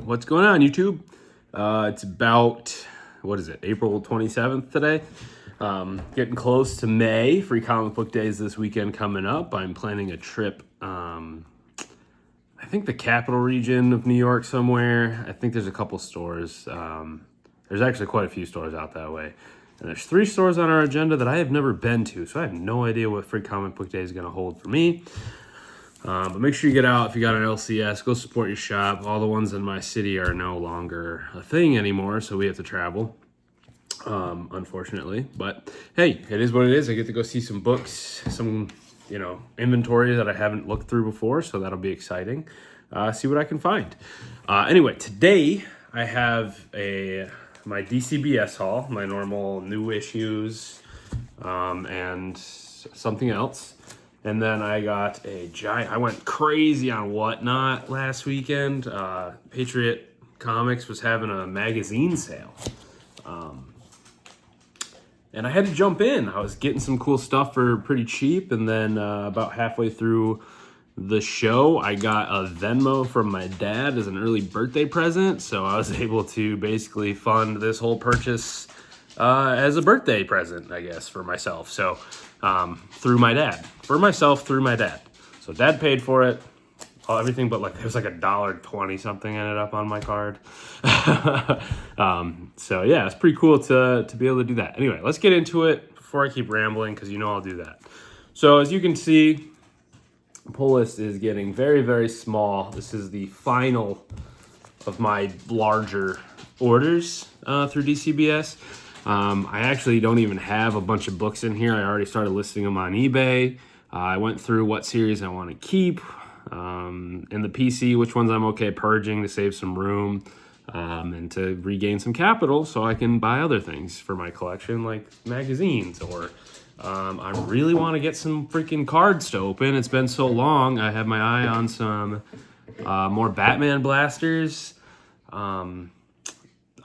What's going on, YouTube? It's about, what is it, April 27th today? Getting close to May. Free comic book days this weekend coming up. I'm planning a trip, I think the capital region of New York somewhere. I think there's a couple stores. There's actually quite a few stores out that way. And there's 3 stores on our agenda that I have never been to, so I have no idea what Free Comic Book Day is going to hold for me. But make sure you get out if you got an LCS. Go support your shop. All the ones in my city are no longer a thing anymore, so we have to travel, unfortunately. But hey, it is what it is. I get to go see some books, some inventory that I haven't looked through before, so that'll be exciting. See what I can find. Anyway, today I have my DCBS haul, my normal new issues, and something else. And then I got I went crazy on WhatNot last weekend. Patriot Comics was having a magazine sale. And I had to jump in. I was getting some cool stuff for pretty cheap. And then about halfway through the show, I got a Venmo from my dad as an early birthday present. So I was able to basically fund this whole purchase as a birthday present, I guess, for myself. So through my dad. For myself, through my dad. So dad paid for it. Everything but it was like $1.20 something ended up on my card. So yeah, it's pretty cool to be able to do that. Anyway, let's get into it before I keep rambling, because I'll do that. So as you can see, the pull list is getting very, very small. This is the final of my larger orders through DCBS. I actually don't even have a bunch of books in here. I already started listing them on eBay. I went through what series I want to keep. In the PC, which ones I'm okay purging to save some room, and to regain some capital so I can buy other things for my collection, like magazines, or I really want to get some freaking cards to open. It's been so long. I have my eye on some more Batman blasters.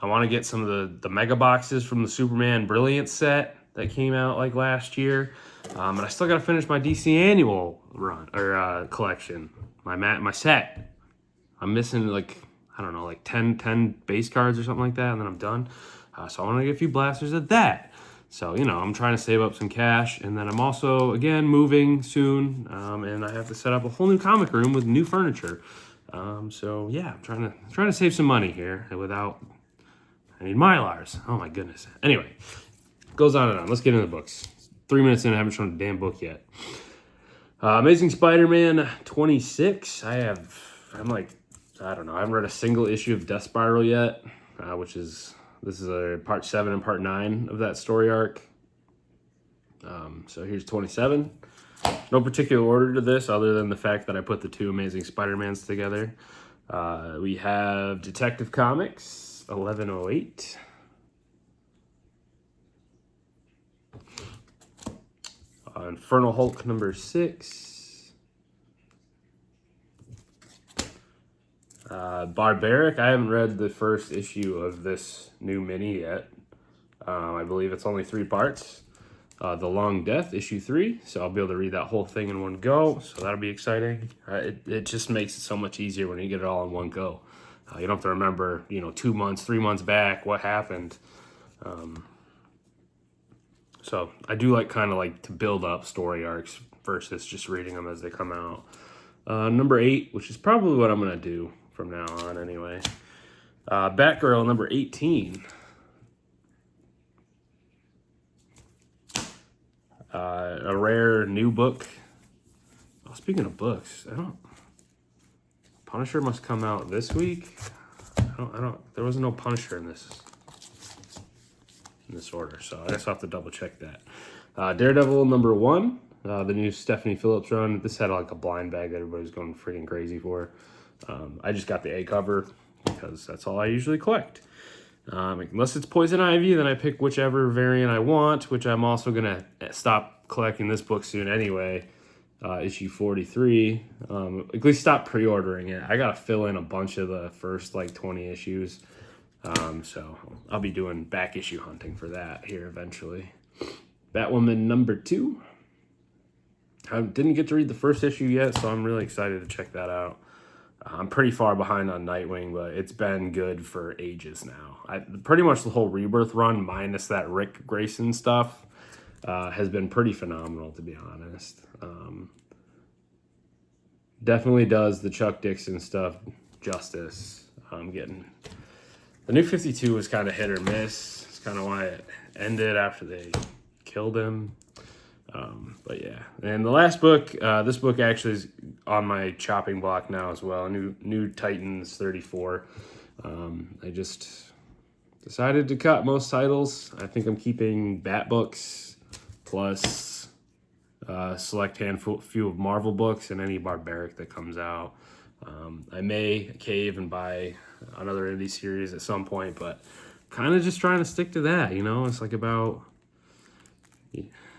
I want to get some of the mega boxes from the Superman Brilliant set that came out like last year. And I still got to finish my DC annual run or collection, my set. I'm missing like 10 base cards or something like that, and then I'm done. So I want to get a few blasters of that. So, I'm trying to save up some cash, and then I'm also, again, moving soon, and I have to set up a whole new comic room with new furniture. So yeah, I'm trying to save some money here without. I need Mylars. Oh my goodness. Anyway, goes on and on. Let's get into the books. 3 minutes in, I haven't shown a damn book yet. Amazing Spider-Man 26. I haven't read a single issue of Death Spiral yet, this is a part 7 and part 9 of that story arc. So here's 27. No particular order to this other than the fact that I put the 2 Amazing Spider-Mans together. We have Detective Comics 1108. Infernal Hulk number 6. Barbaric. I haven't read the first issue of this new mini yet. I believe it's only 3 parts. The Long Death, issue 3. So I'll be able to read that whole thing in one go. So that'll be exciting. It just makes it so much easier when you get it all in one go. You don't have to remember, 2 months, 3 months back, what happened. So I do like to build up story arcs versus just reading them as they come out. Number 8, which is probably what I'm going to do from now on anyway. Batgirl number 18. A rare new book. Oh, speaking of books, Punisher must come out this week. There was no Punisher in this order, so I guess I'll have to double check that. Daredevil number 1, the new Stephanie Phillips run. This had like a blind bag that everybody's going freaking crazy for. I just got the A cover because that's all I usually collect. Unless it's Poison Ivy, then I pick whichever variant I want, which I'm also gonna stop collecting this book soon anyway. Issue 43. At least stop pre-ordering it. I gotta fill in a bunch of the first 20 issues. So I'll be doing back issue hunting for that here eventually. Batwoman number 2. I didn't get to read the first issue yet, so I'm really excited to check that out. I'm pretty far behind on Nightwing, but it's been good for ages now. Pretty much the whole Rebirth run, minus that Rick Grayson stuff, has been pretty phenomenal, to be honest. Definitely does the Chuck Dixon stuff justice. The New 52 was kind of hit or miss. It's kind of why it ended after they killed him. But yeah, and the last book, this book actually is on my chopping block now as well. New Titans 34. I just decided to cut most titles. I think I'm keeping Bat books plus select few of Marvel books and any barbaric that comes out. I may cave and buy another indie series at some point, but kind of just trying to stick to that. It's like about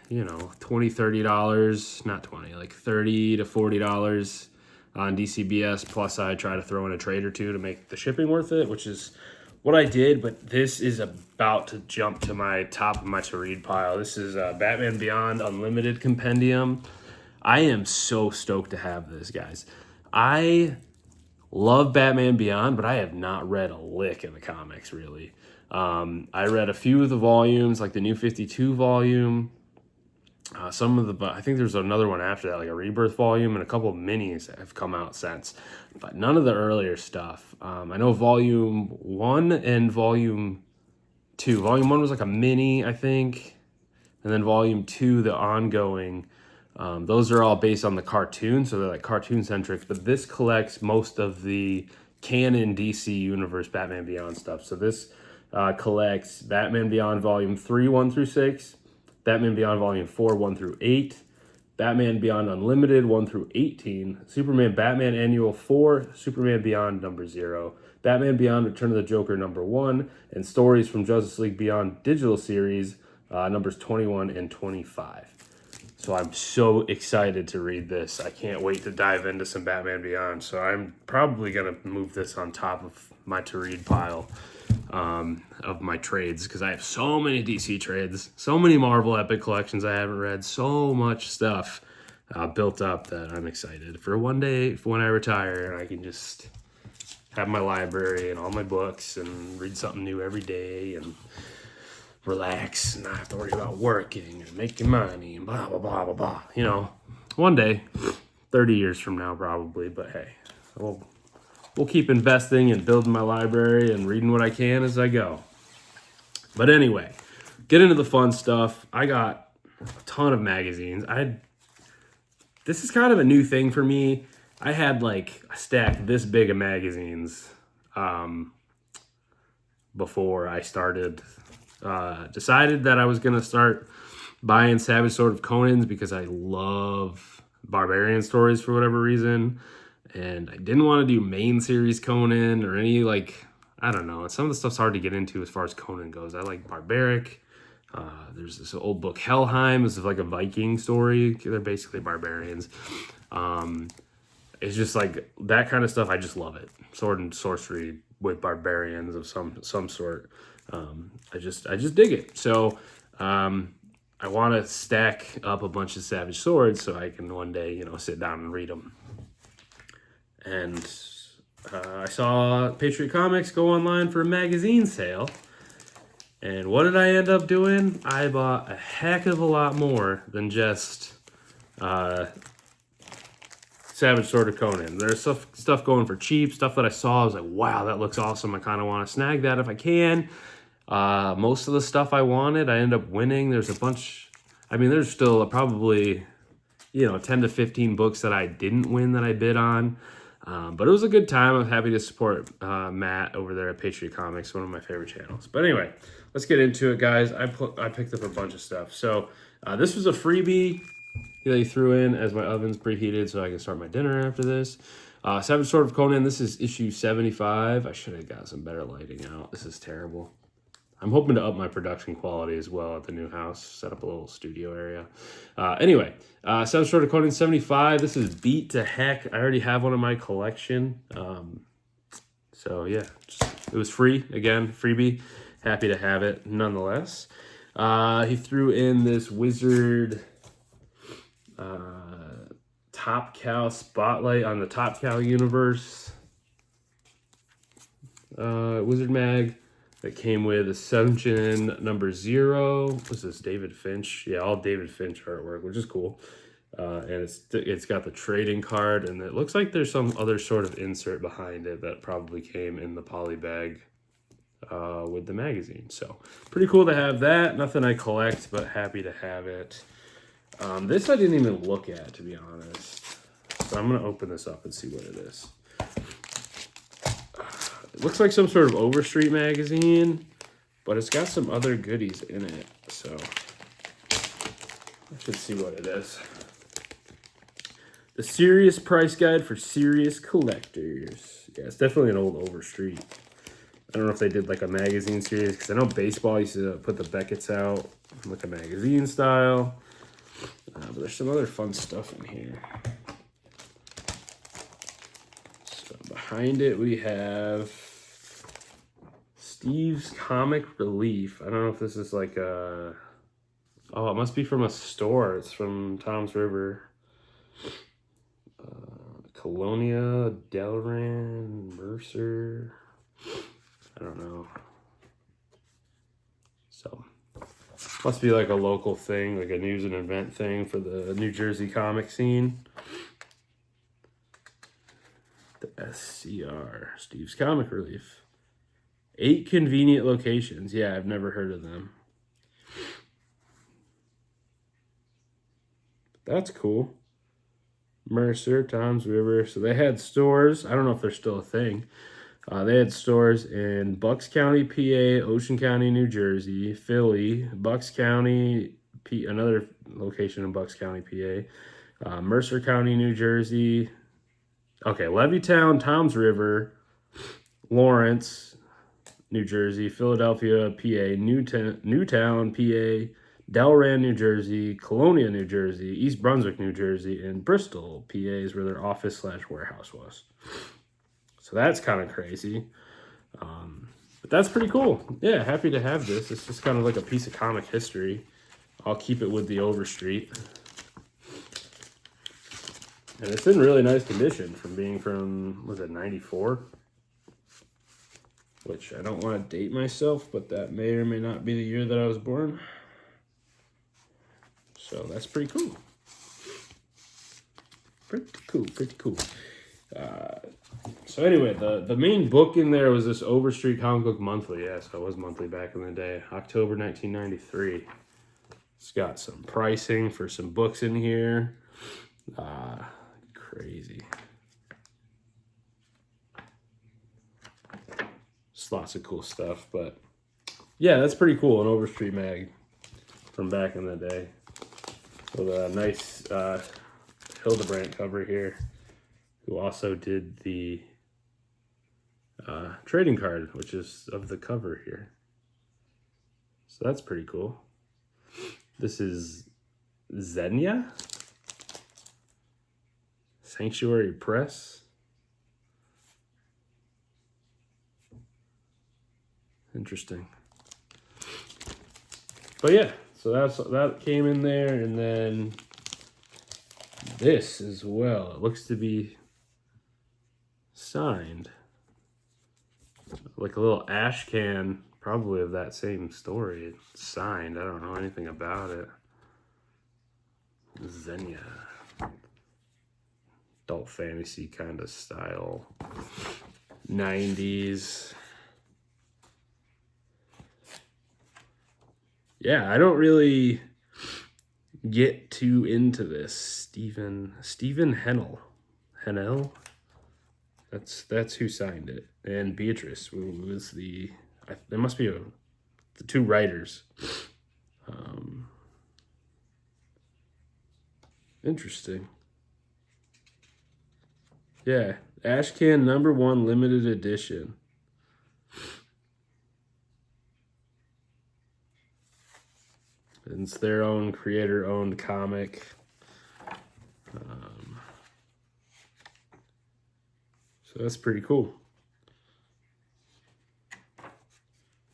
$20-$30, not 20, like $30 to $40 on DCBS. Plus I try to throw in a trade or two to make the shipping worth it, which is what I did. But this is about to jump to my top of my to read pile. This is Batman Beyond Unlimited Compendium. I am so stoked to have this, guys. I love Batman Beyond, but I have not read a lick in the comics, really. I read a few of the volumes, like the New 52 volume. I think there's another one after that, like a Rebirth volume, and a couple of minis that have come out since, but none of the earlier stuff. I know Volume 1 and Volume 2. Volume 1 was like a mini, I think, and then Volume 2, the ongoing. Those are all based on the cartoon, so they're like cartoon-centric, but this collects most of the canon DC Universe Batman Beyond stuff. So this collects Batman Beyond Volume 3, 1 through 6, Batman Beyond Volume 4, 1 through 8, Batman Beyond Unlimited, 1 through 18, Superman Batman Annual 4, Superman Beyond number 0, Batman Beyond Return of the Joker number 1, and Stories from Justice League Beyond Digital Series numbers 21 and 25. So I'm so excited to read this. I can't wait to dive into some Batman Beyond. So I'm probably going to move this on top of my to-read pile of my trades, because I have so many DC trades, so many Marvel Epic collections I haven't read, so much stuff built up that I'm excited for one day for when I retire and I can just have my library and all my books and read something new every day and relax and not have to worry about working and making money and blah, blah, blah, blah, blah. One day, 30 years from now probably, but hey, we'll keep investing and building my library and reading what I can as I go. But anyway, get into the fun stuff. I got a ton of magazines. This is kind of a new thing for me. I had like a stack this big of magazines before I decided that I was going to start buying Savage Sword of Conan's, because I love barbarian stories for whatever reason. And I didn't want to do main series Conan or any, I don't know. Some of the stuff's hard to get into as far as Conan goes. I like barbaric. There's this old book, Helheim. This is like a Viking story. They're basically barbarians. It's just like that kind of stuff. I just love it. Sword and sorcery with barbarians of some sort. I just dig it. So I want to stack up a bunch of Savage Swords so I can one day, sit down and read them. And I saw Patriot Comics go online for a magazine sale. And what did I end up doing? I bought a heck of a lot more than just Savage Sword of Conan. There's stuff going for cheap, stuff that I saw. I was like, wow, that looks awesome. I kind of want to snag that if I can. Most of the stuff I wanted, I ended up winning. There's a bunch. There's still probably, 10 to 15 books that I didn't win that I bid on. But it was a good time. I'm happy to support Matt over there at Patriot Comics, one of my favorite channels. But anyway, let's get into it, guys. I picked up a bunch of stuff. So this was a freebie that he threw in as my oven's preheated so I can start my dinner after this. Savage Sword of Conan, this is issue 75. I should have got some better lighting out. This is terrible. I'm hoping to up my production quality as well at the new house. Set up a little studio area. Anyway, Savage Sword of Conan 75. This is beat to heck. I already have one in my collection. So yeah, it was free. Again, freebie. Happy to have it nonetheless. He threw in this Wizard Top Cow Spotlight on the Top Cow universe Wizard Mag that came with Ascension number 0. What's this? David Finch. Yeah, all David Finch artwork, which is cool. And it's got the trading card, and it looks like there's some other sort of insert behind it that probably came in the poly bag with the magazine. So pretty cool to have that. Nothing I collect, but happy to have it. This I didn't even look at, to be honest. So I'm gonna open this up and see what it is. It looks like some sort of Overstreet magazine, but it's got some other goodies in it. So I should see what it is. The Serious Price Guide for Serious Collectors. Yeah, it's definitely an old Overstreet. I don't know if they did like a magazine series, because I know baseball used to put the Beckett's out like a magazine style. But there's some other fun stuff in here. So behind it we have Steve's Comic Relief. I don't know if this is like a... Oh, it must be from a store. It's from Tom's River. Colonia, Delran, Mercer. I don't know. So, must be like a local thing, like a news and event thing for the New Jersey comic scene. The SCR, Steve's Comic Relief. 8 convenient locations. Yeah, I've never heard of them. That's cool. Mercer, Tom's River. So they had stores. I don't know if they're still a thing. They had stores in Bucks County, PA, Ocean County, New Jersey, Philly, Bucks County, another location in Bucks County, PA, Mercer County, New Jersey. Okay, Levittown, Tom's River, Lawrence, New Jersey, Philadelphia, PA, Newtown, PA, Delran, New Jersey, Colonia, New Jersey, East Brunswick, New Jersey, and Bristol, PA is where their office/warehouse was. So that's kind of crazy. But that's pretty cool. Yeah, happy to have this. It's just kind of like a piece of comic history. I'll keep it with the Overstreet. And it's in really nice condition from being from, was it 94? Which I don't want to date myself, but that may or may not be the year that I was born. So that's pretty cool. Pretty cool. So anyway, the main book in there was this Overstreet Comic Book Monthly. Yes, it was monthly back in the day. October 1993. It's got some pricing for some books in here. Crazy. Just lots of cool stuff. But yeah, that's pretty cool. An Overstreet mag from back in the day. With a nice Hildebrandt cover here, who also did the trading card, which is of the cover here. So that's pretty cool. This is Xenia? Sanctuary Press. Interesting. But yeah. So that came in there, and then this as well. It looks to be signed. Like a little ash can, probably of that same story. It's signed. I don't know anything about it. Xenia. Adult fantasy kind of style. 90s. Yeah, I don't really get too into this. Stephen Hennell. That's who signed it, and Beatrice, who was there must be the two writers. Interesting. Yeah, Ashcan #1 limited edition. And it's their own creator-owned comic. So that's pretty cool.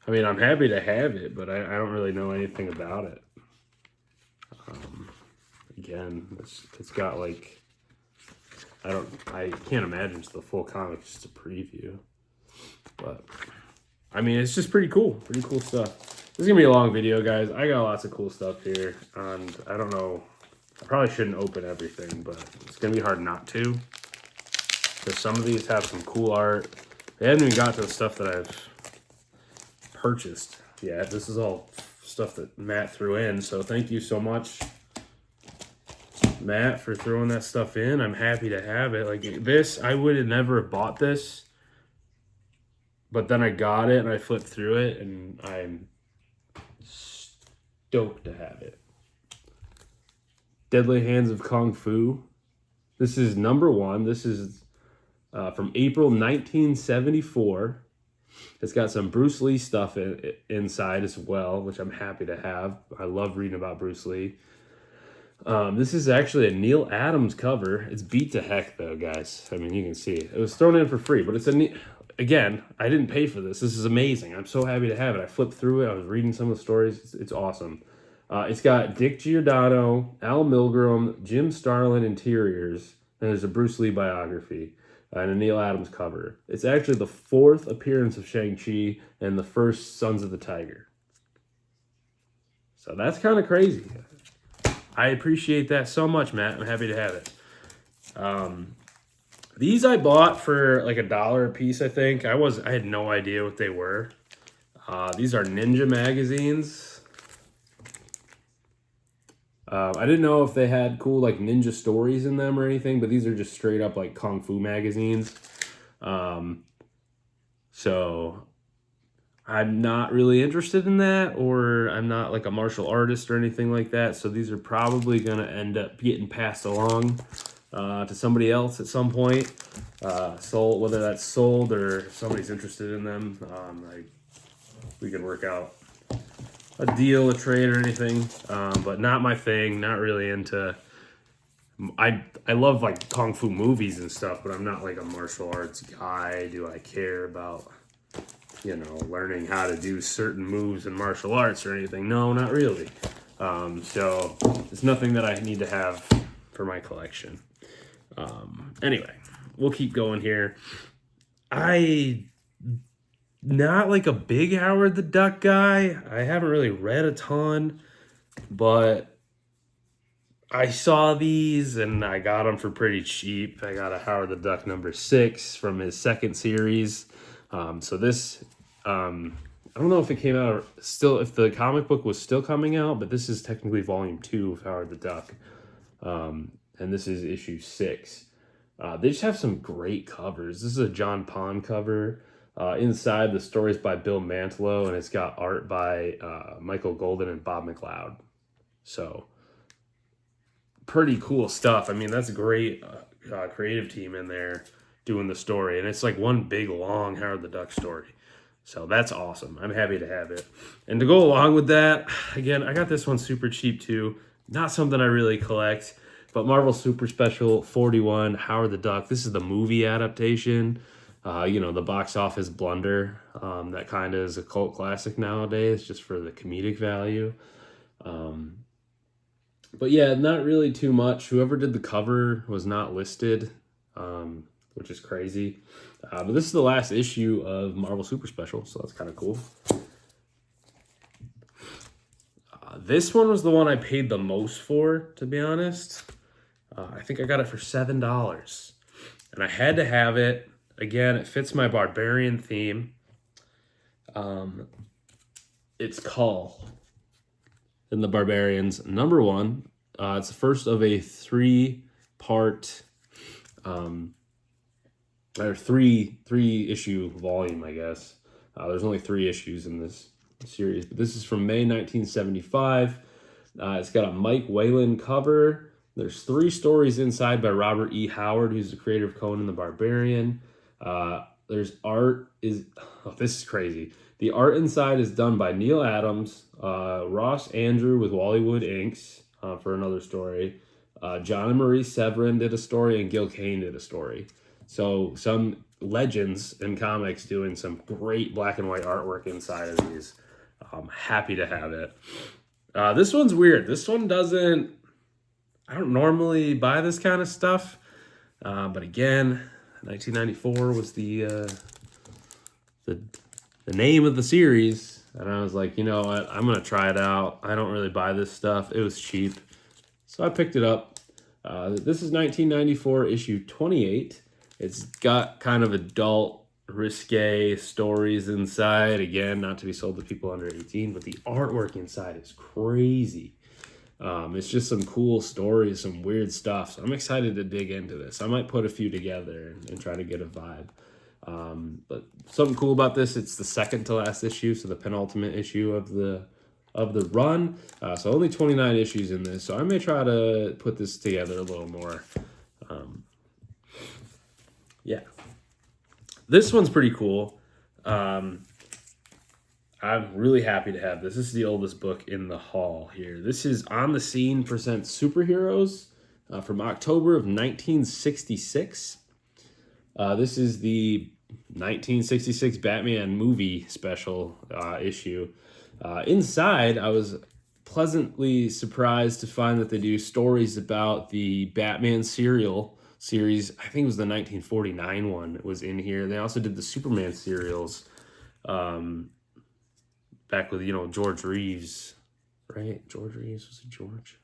I mean, I'm happy to have it, but I don't really know anything about it. Again, it's got like I can't imagine it's the full comic, just a preview. But I mean, it's just pretty cool stuff. This is gonna be a long video, guys. I got lots of cool stuff here, and I don't know. I probably shouldn't open everything, but it's gonna be hard not to, because some of these have some cool art. They haven't even got to the stuff that I've purchased yet. This is all stuff that Matt threw in, so thank you so much, Matt, for throwing that stuff in. I'm happy to have it. Like this, I would have never bought this, but then I got it and I flipped through it, and I'm stoked to have it. Deadly Hands of Kung Fu. This is #1. This is from April 1974. It's got some Bruce Lee stuff inside as well, which I'm happy to have. I love reading about Bruce Lee. This is actually a Neil Adams cover. It's beat to heck, though, guys. I mean, you can see it. It was thrown in for free, but it's again, I didn't pay for this. This is amazing. I'm so happy to have it. I flipped through it. I was reading some of the stories. It's awesome. It's got Dick Giordano, Al Milgrom, Jim Starlin interiors, and there's a Bruce Lee biography and a Neil Adams cover. It's actually the 4th appearance of Shang-Chi and the first Sons of the Tiger. So that's kind of crazy. I appreciate that so much, Matt. I'm happy to have it. These I bought for like $1 a piece, I think. I had no idea what they were. These are Ninja magazines. I didn't know if they had cool like ninja stories in them or anything, but these are just straight up like Kung Fu magazines. So I'm not really interested in that, or I'm not like a martial artist or anything like that. So these are probably going to end up getting passed along to somebody else at some point. Sold, whether that's sold or if somebody's interested in them, we could work out a deal, a trade, or anything. But not my thing. Not really into. I love like Kung Fu movies and stuff, but I'm not like a martial arts guy. Do I care about, learning how to do certain moves in martial arts or anything? No, not really. So it's nothing that I need to have for my collection. Anyway, we'll keep going here. Not like a big Howard the Duck guy. I haven't really read a ton, but I saw these and I got them for pretty cheap. I got a Howard the Duck #6 from his second series. So this, I don't know if it came out still, if the comic book was still coming out, but this is technically volume 2 of Howard the Duck. And this is issue 6. They just have some great covers. This is a John Pond cover. Inside, the story's by Bill Mantlo, and it's got art by Michael Golden and Bob McLeod. So, pretty cool stuff. I mean, that's a great creative team in there doing the story. And it's like one big, long Howard the Duck story. So, that's awesome. I'm happy to have it. And to go along with that, again, I got this one super cheap, too. Not something I really collect. But Marvel Super Special 41, Howard the Duck. This is the movie adaptation. The box office blunder that kind of is a cult classic nowadays, just for the comedic value. But yeah, not really too much. Whoever did the cover was not listed, which is crazy. But this is the last issue of Marvel Super Special, so that's kind of cool. This one was the one I paid the most for, to be honest. I think I got it for $7. And I had to have it. Again, it fits my barbarian theme. It's Call in the Barbarians #1. It's the first of a 3-part, or three issue volume, I guess. There's only 3 issues in this series, but this is from May 1975. It's got a Mike Whalen cover. There's 3 stories inside by Robert E. Howard, who's the creator of Conan the Barbarian. There's art this is crazy. The art inside is done by Neil Adams, Ross Andrew with Wallywood Inks for another story. John and Marie Severin did a story, and Gil Kane did a story. So some legends in comics doing some great black and white artwork inside of these. I'm happy to have it. This one's weird. This one I don't normally buy this kind of stuff. But again, 1994 was the name of the series, and I was like, you know what, I'm gonna try it out. I don't really buy this stuff. It was cheap, so I picked it up. This is 1994 issue 28. It's got kind of adult, risque stories inside. Again, not to be sold to people under 18, but the artwork inside is crazy. It's just some cool stories, some weird stuff. So I'm excited to dig into this. I might put a few together and try to get a vibe. But something cool about this, it's the second to last issue, so the penultimate issue of the run. So only 29 issues in this, so I may try to put this together a little more. Yeah. This one's pretty cool. I'm really happy to have this. This is the oldest book in the haul here. This is On the Scene Presents Superheroes from October of 1966. This is the 1966 Batman movie special issue. Inside, I was pleasantly surprised to find that they do stories about the Batman serial series. I think it was the 1949 one that was in here. They also did the Superman serials back with, George Reeves, right? George Reeves, was it George?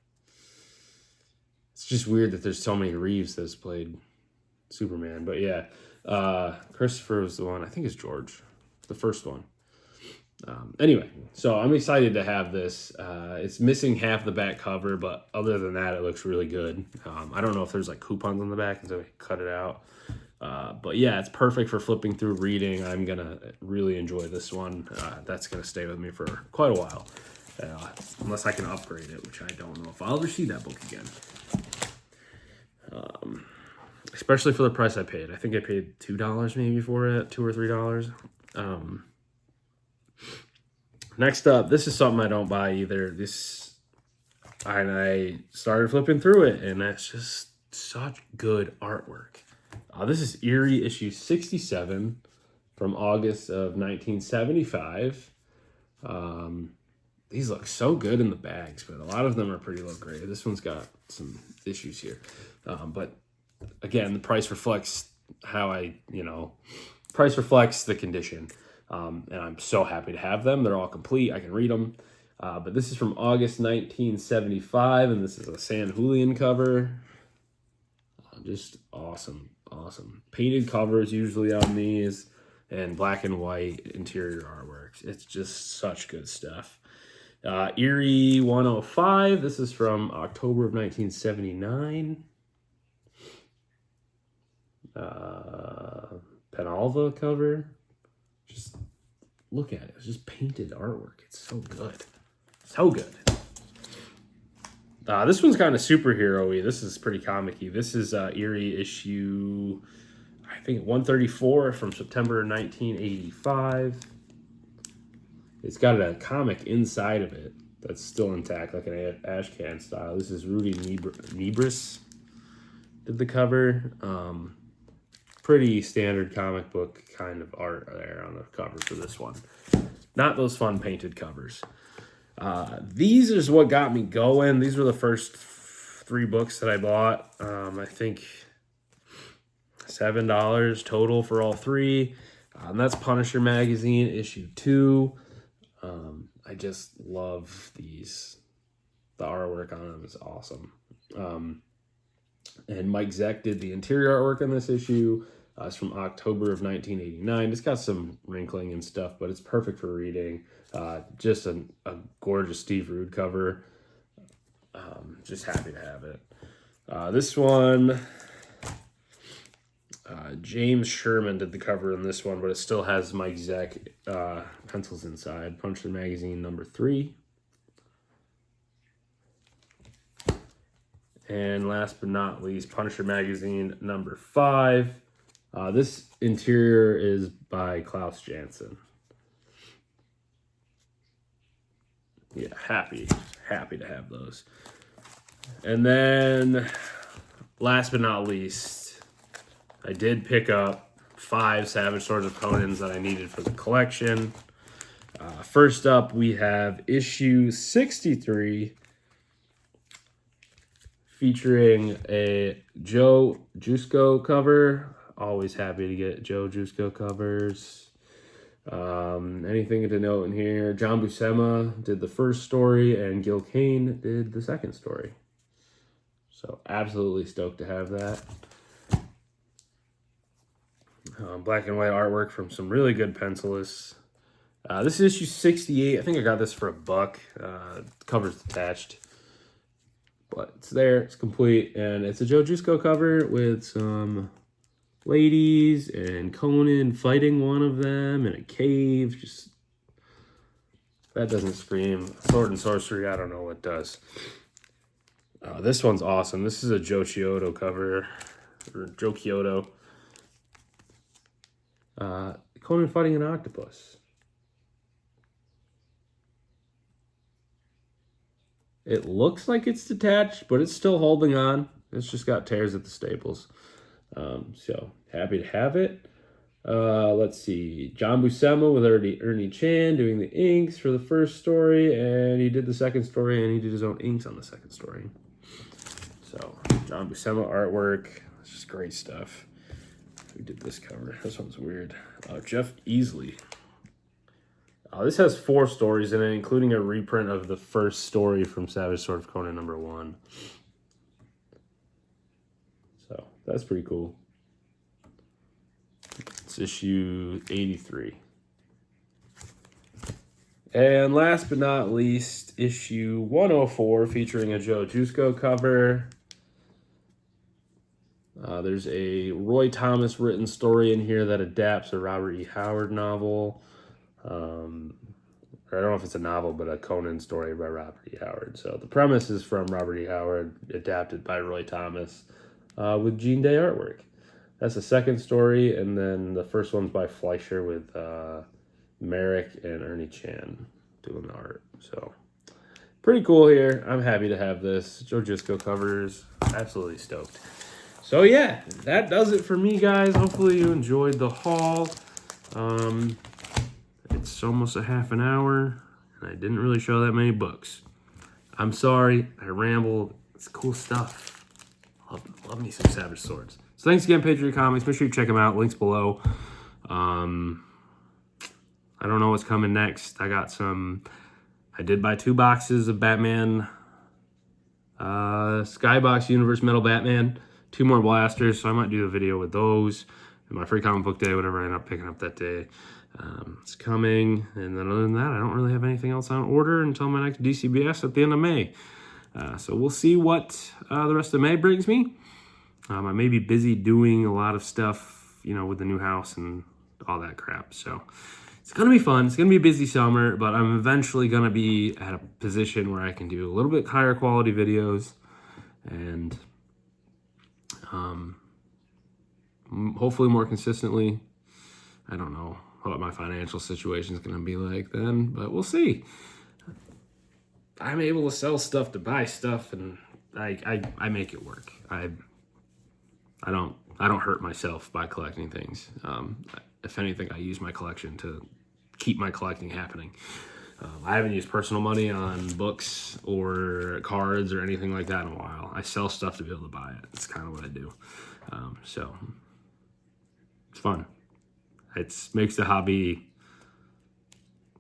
It's just weird that there's so many Reeves that's played Superman, but yeah, Christopher was the one. I think it's George, the first one. Anyway, so I'm excited to have this. It's missing half the back cover, but other than that, it looks really good. I don't know if there's like coupons on the back, and so we cut it out. But yeah, it's perfect for flipping through reading. I'm gonna really enjoy this one. That's gonna stay with me for quite a while, unless I can upgrade it, which I don't know if I'll ever see that book again. Especially for the price I paid. I think I paid $2 maybe for it, $2 or $3. Next up, this is something I don't buy either. And I started flipping through it, and that's just such good artwork. This is Eerie issue 67 from August of 1975. These look so good in the bags, but a lot of them are pretty low grade. This one's got some issues here. But again, the price reflects price reflects the condition. And I'm so happy to have them. They're all complete. I can read them. But this is from August 1975, and this is a San Julian cover. Just awesome. Painted covers usually on these, and black and white interior artwork. It's just such good stuff. Eerie 105. This is from October of 1979. Penalva cover. Just look at it. It's just painted artwork. It's so good. So good. This one's kind of superhero-y. This is pretty comic-y. This is Eerie issue, I think, 134 from September 1985. It's got a comic inside of it that's still intact, like an ash can style. This is Rudy Nebris did the cover. Pretty standard comic book kind of art there on the cover for this one. Not those fun painted covers. These is what got me going. These were the first 3 books that I bought. I think $7 total for all 3. And that's Punisher Magazine, issue 2. I just love these. The artwork on them is awesome. And Mike Zeck did the interior artwork on this issue. It's from October of 1989. It's got some wrinkling and stuff, but it's perfect for reading. Just a gorgeous Steve Rude cover. Just happy to have it. This one, James Sherman did the cover on this one, but it still has Mike Zeck pencils inside. Punisher Magazine number 3. And last but not least, Punisher Magazine number 5. This interior is by Klaus Janson. Yeah, happy to have those. And then, last but not least, I did pick up 5 Savage Swords of Conan's that I needed for the collection. First up, we have issue 63, featuring a Joe Jusko cover. Always happy to get Joe Jusko covers. Anything to note in here? John Buscema did the first story, and Gil Kane did the second story. So absolutely stoked to have that. Black and white artwork from some really good pencilists. This is issue 68. I think I got this for $1. Cover's detached. But it's there, it's complete, and it's a Joe Jusko cover with some ladies and Conan fighting one of them in a cave. Just, that doesn't scream sword and sorcery. I don't know what does. This one's awesome. This is a Joe Chiodo cover, or Joe Chiodo. Conan fighting an octopus. It looks like it's detached, but it's still holding on. It's just got tears at the staples. So happy to have it. Let's see. John Buscema with Ernie Chan doing the inks for the first story, and he did the second story, and he did his own inks on the second story. So John Buscema artwork. It's just great stuff. Who did this cover? This one's weird. Jeff Easley. This has 4 stories in it, including a reprint of the first story from Savage Sword of Conan #1. So that's pretty cool. It's issue 83. And last but not least, issue 104, featuring a Joe Jusko cover. There's a Roy Thomas written story in here that adapts a Robert E. Howard novel. I don't know if it's a novel, but a Conan story by Robert E. Howard. So the premise is from Robert E. Howard, adapted by Roy Thomas, with Gene Day artwork. That's the second story, and then the first one's by Fleischer with Merrick and Ernie Chan doing the art. So pretty cool here. I'm happy to have this. Joe Jusko covers. Absolutely stoked. So yeah, that does it for me, guys. Hopefully you enjoyed the haul. It's almost a half an hour, and I didn't really show that many books. I'm sorry, I rambled. It's cool stuff. Love me some Savage Swords. So thanks again, Patriot Comics. Make sure you check them out. Links below. I don't know what's coming next. I did buy 2 boxes of Batman, Skybox Universe Metal Batman. 2 more blasters, so I might do a video with those. And my free comic book day, whatever I end up picking up that day. It's coming, and then other than that, I don't really have anything else on order until my next DCBS at the end of May. So we'll see what the rest of May brings me. I may be busy doing a lot of stuff, with the new house and all that crap. So it's going to be fun. It's going to be a busy summer, but I'm eventually going to be at a position where I can do a little bit higher quality videos, and hopefully more consistently. I don't know what my financial situation is going to be like then, but we'll see. I'm able to sell stuff to buy stuff, and I make it work. I don't hurt myself by collecting things. If anything, I use my collection to keep my collecting happening. I haven't used personal money on books or cards or anything like that in a while. I sell stuff to be able to buy it. It's kind of what I do. So it's fun. It makes the hobby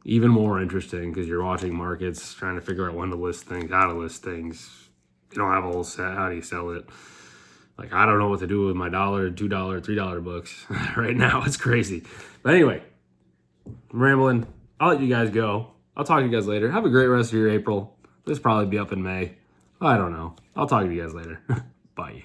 even more interesting because you're watching markets, trying to figure out when to list things, how to list things. You don't have a whole set. How do you sell it? Like, I don't know what to do with my $1, $2, $3 books right now. It's crazy. But anyway, I'm rambling. I'll let you guys go. I'll talk to you guys later. Have a great rest of your April. This will probably be up in May. I don't know. I'll talk to you guys later. Bye.